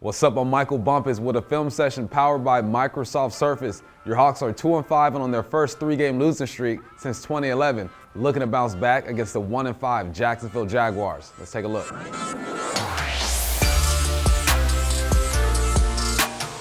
What's up? I'm Michael Bumpus with a film session powered by Microsoft Surface. Your Hawks are 2-5 and on their first 3-game losing streak since 2011, looking to bounce back against the 1-5 Jacksonville Jaguars. Let's take a look.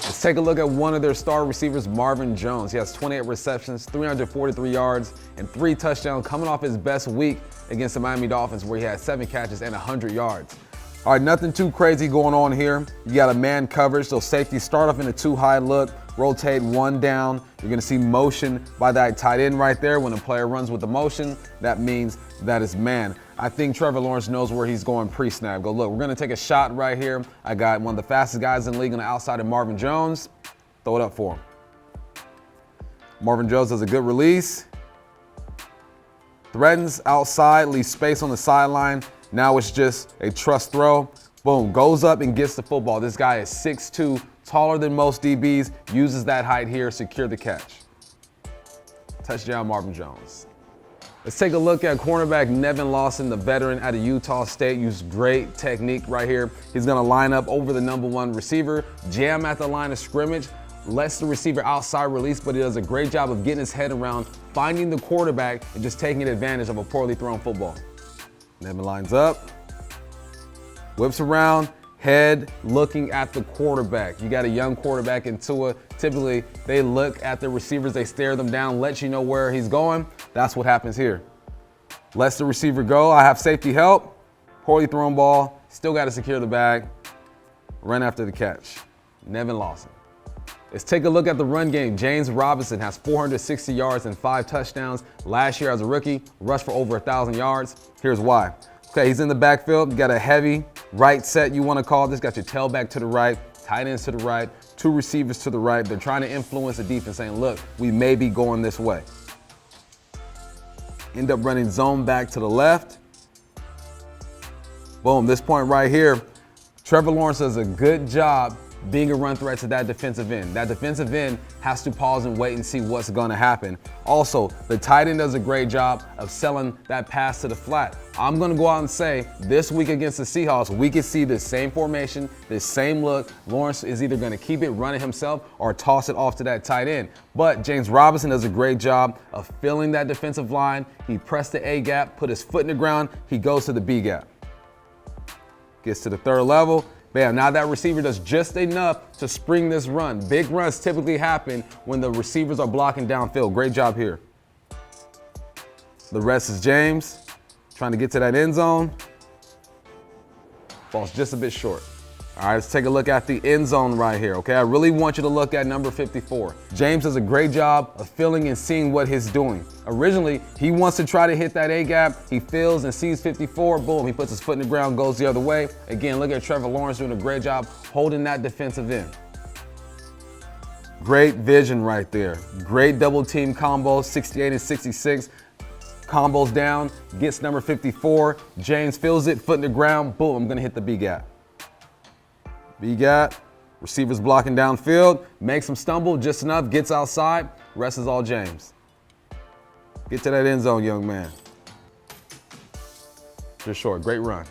Let's take a look at one of their star receivers, Marvin Jones. He has 28 receptions, 343 yards, and 3 touchdowns coming off his best week against the Miami Dolphins where he had 7 catches and 100 yards. All right, nothing too crazy going on here. You got a man coverage, so safety start off in a 2-high look, rotate 1 down. You're gonna see motion by that tight end right there. When a player runs with the motion, that means that is man. I think Trevor Lawrence knows where he's going pre-snap. Go look, we're gonna take a shot right here. I got one of the fastest guys in the league on the outside of Marvin Jones. Throw it up for him. Marvin Jones does a good release. Threatens outside, leaves space on the sideline. Now it's just a trust throw. Boom, goes up and gets the football. This guy is 6'2", taller than most DBs, uses that height here, secure the catch. Touchdown, Marvin Jones. Let's take a look at cornerback Nevin Lawson, the veteran out of Utah State. Used great technique right here. He's gonna line up over the #1 receiver, jam at the line of scrimmage, lets the receiver outside release, but he does a great job of getting his head around, finding the quarterback, and just taking advantage of a poorly thrown football. Nevin lines up, whips around, head looking at the quarterback. You got a young quarterback in Tua. Typically, they look at the receivers, they stare them down, let you know where he's going. That's what happens here. Lets the receiver go. I have safety help. Poorly thrown ball. Still got to secure the bag. Run after the catch. Nevin Lawson. Let's take a look at the run game. James Robinson has 460 yards and 5 touchdowns. Last year as a rookie, rushed for over 1,000 yards. Here's why. Okay, he's in the backfield. You got a heavy right set, you want to call this. Got your tailback to the right, tight ends to the right, 2 receivers to the right. They're trying to influence the defense, saying, look, we may be going this way. End up running zone back to the left. Boom, this point right here, Trevor Lawrence does a good job being a run threat to that defensive end. That defensive end has to pause and wait and see what's gonna happen. Also, the tight end does a great job of selling that pass to the flat. I'm gonna go out and say, this week against the Seahawks, we could see this same formation, this same look. Lawrence is either gonna keep it running himself or toss it off to that tight end. But James Robinson does a great job of filling that defensive line. He pressed the A gap, put his foot in the ground, he goes to the B gap. Gets to the 3rd level. Bam, now that receiver does just enough to spring this run. Big runs typically happen when the receivers are blocking downfield. Great job here. The rest is James, trying to get to that end zone. Falls just a bit short. All right, let's take a look at the end zone right here, okay? I really want you to look at number 54. James does a great job of feeling and seeing what he's doing. Originally, he wants to try to hit that A gap. He feels and sees 54, boom, he puts his foot in the ground, goes the other way. Again, look at Trevor Lawrence doing a great job holding that defensive end. Great vision right there. Great double team combo, 68 and 66. Combos down, gets number 54. James feels it, foot in the ground, boom, I'm gonna hit the B gap. B gap, receivers blocking downfield, makes him stumble just enough, gets outside, rest is all James. Get to that end zone, young man. Just short, great run.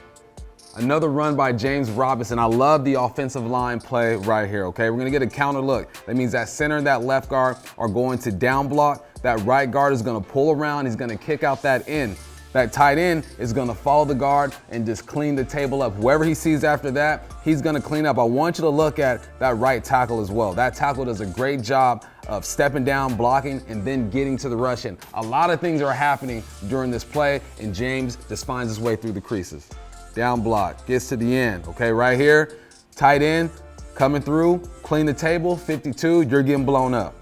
Another run by James Robinson. I love the offensive line play right here, okay? We're gonna get a counter look. That means that center and that left guard are going to down block. That right guard is gonna pull around, he's gonna kick out that end. That tight end is gonna follow the guard and just clean the table up. Whoever he sees after that, he's gonna clean up. I want you to look at that right tackle as well. That tackle does a great job of stepping down, blocking, and then getting to the rush in. A lot of things are happening during this play, and James just finds his way through the creases. Down block, gets to the end, okay? Right here, tight end coming through, clean the table, 52, you're getting blown up.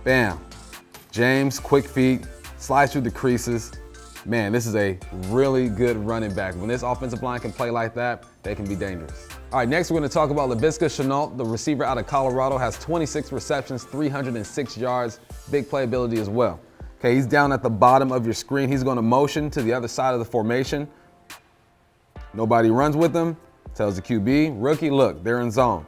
Bam. James, quick feet, slides through the creases. Man, this is a really good running back. When this offensive line can play like that, they can be dangerous. All right, next we're gonna talk about Lebiska Chanel, the receiver out of Colorado, has 26 receptions, 306 yards, big playability as well. Okay, he's down at the bottom of your screen. He's gonna motion to the other side of the formation. Nobody runs with him, tells the QB, rookie, look, they're in zone.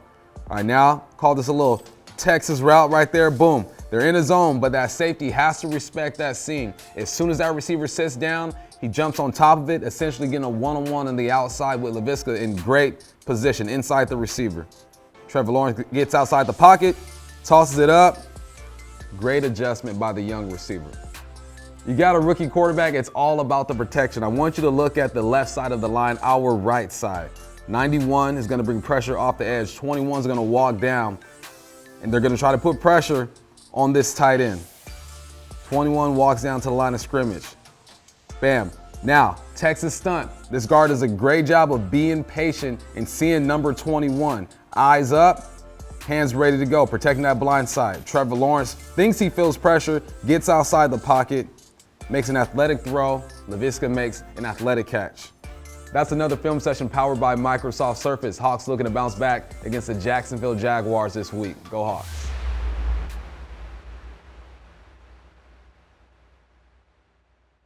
All right, now call this a little Texas route right there, boom. They're in a zone, but that safety has to respect that seam. As soon as that receiver sits down, He jumps on top of it, essentially getting a one-on-one on the outside with Lebiska in great position inside the receiver. Trevor Lawrence gets outside the pocket, tosses it up. Great adjustment by the young receiver. You got a rookie quarterback, it's all about the protection. I want you to look at the left side of the line, our right side. 91 is gonna bring pressure off the edge. 21 is gonna walk down, and they're gonna try to put pressure on this tight end. 21 walks down to the line of scrimmage. Bam. Now, Texas stunt. This guard does a great job of being patient and seeing number 21. Eyes up, hands ready to go, protecting that blind side. Trevor Lawrence thinks he feels pressure, gets outside the pocket, makes an athletic throw. Lebiska makes an athletic catch. That's another film session powered by Microsoft Surface. Hawks looking to bounce back against the Jacksonville Jaguars this week. Go Hawks.